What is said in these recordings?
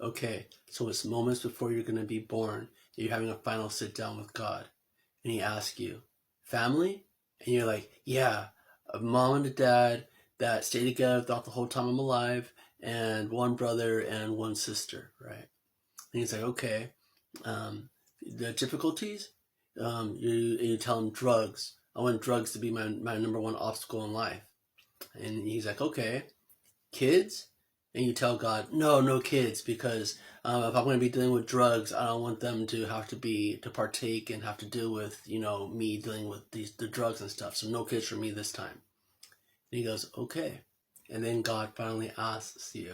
Okay, so it's moments before you're going to be born. You're having a final sit down with God. And he asks you, family? And you're like, yeah, a mom and a dad that stay together throughout the whole time I'm alive, and one brother and one sister, right? And he's like, okay. The difficulties? You tell him drugs. I want drugs to be my number one obstacle in life. And he's like, okay. Kids? And you tell God, no, no kids, because if I'm going to be dealing with drugs, I don't want them to have to partake and have to deal with, me dealing with the drugs and stuff. So no kids for me this time. And he goes, okay. And then God finally asks you,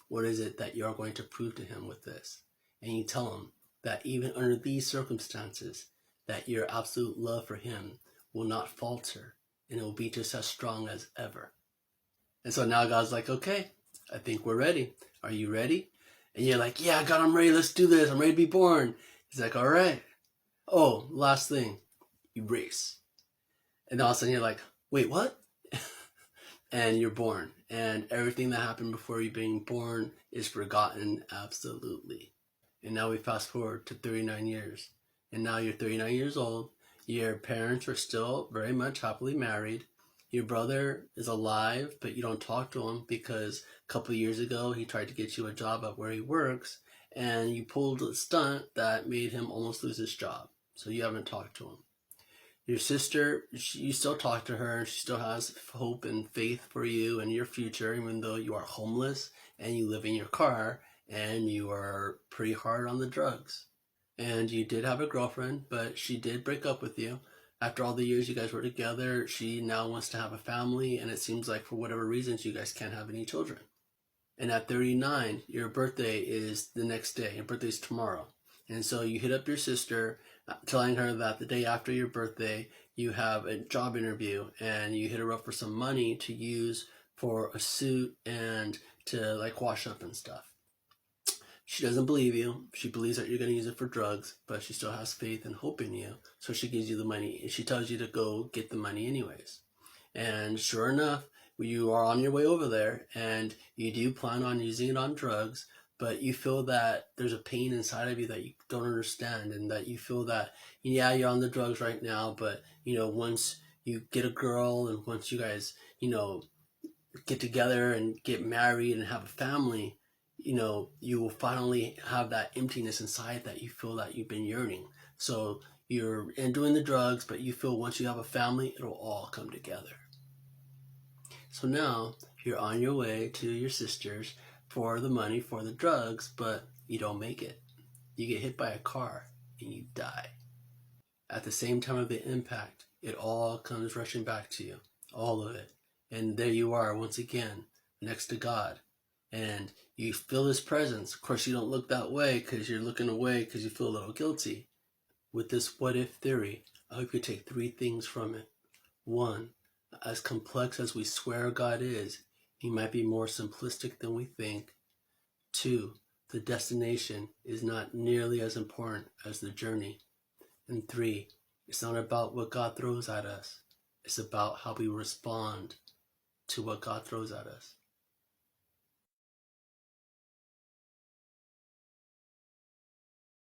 what is it that you're going to prove to him with this? And you tell him that even under these circumstances, that your absolute love for him will not falter, and it will be just as strong as ever. And so now God's like, okay, I think we're ready. Are you ready? And you're like, yeah, God, I'm ready. Let's do this. I'm ready to be born. He's like, all right. Oh, last thing, erase. And all of a sudden you're like, wait, what? And you're born. And everything that happened before you being born is forgotten absolutely. And now we fast forward to 39 years. And now you're 39 years old. Your parents are still very much happily married. Your brother is alive, but you don't talk to him because a couple of years ago he tried to get you a job at where he works, and you pulled a stunt that made him almost lose his job. So you haven't talked to him. Your sister, you still talk to her, and she still has hope and faith for you and your future, even though you are homeless and you live in your car and you are pretty hard on the drugs. And you did have a girlfriend, but she did break up with you. After all the years you guys were together, she now wants to have a family, and it seems like for whatever reasons you guys can't have any children. And at 39, your birthday is the next day. Your birthday is tomorrow. And so you hit up your sister, telling her that the day after your birthday, you have a job interview, and you hit her up for some money to use for a suit and to like wash up and stuff. She doesn't believe you. She believes that you're going to use it for drugs, but she still has faith and hope in you. So she gives you the money, and she tells you to go get the money anyways. And sure enough, you are on your way over there, and you do plan on using it on drugs, but you feel that there's a pain inside of you that you don't understand, and that you feel that, yeah, you're on the drugs right now, but, once you get a girl, and once you guys, get together and get married and have a family, you will finally have that emptiness inside that you feel that you've been yearning. So you're doing the drugs, but you feel once you have a family, it'll all come together. So now you're on your way to your sister's for the money for the drugs, but you don't make it. You get hit by a car and you die. At the same time of the impact, it all comes rushing back to you, all of it. And there you are once again, next to God. And you feel his presence. Of course, you don't look that way because you're looking away because you feel a little guilty. With this what if theory, I hope you take 3 things from it. 1, as complex as we swear God is, he might be more simplistic than we think. 2, the destination is not nearly as important as the journey. And 3, it's not about what God throws at us. It's about how we respond to what God throws at us.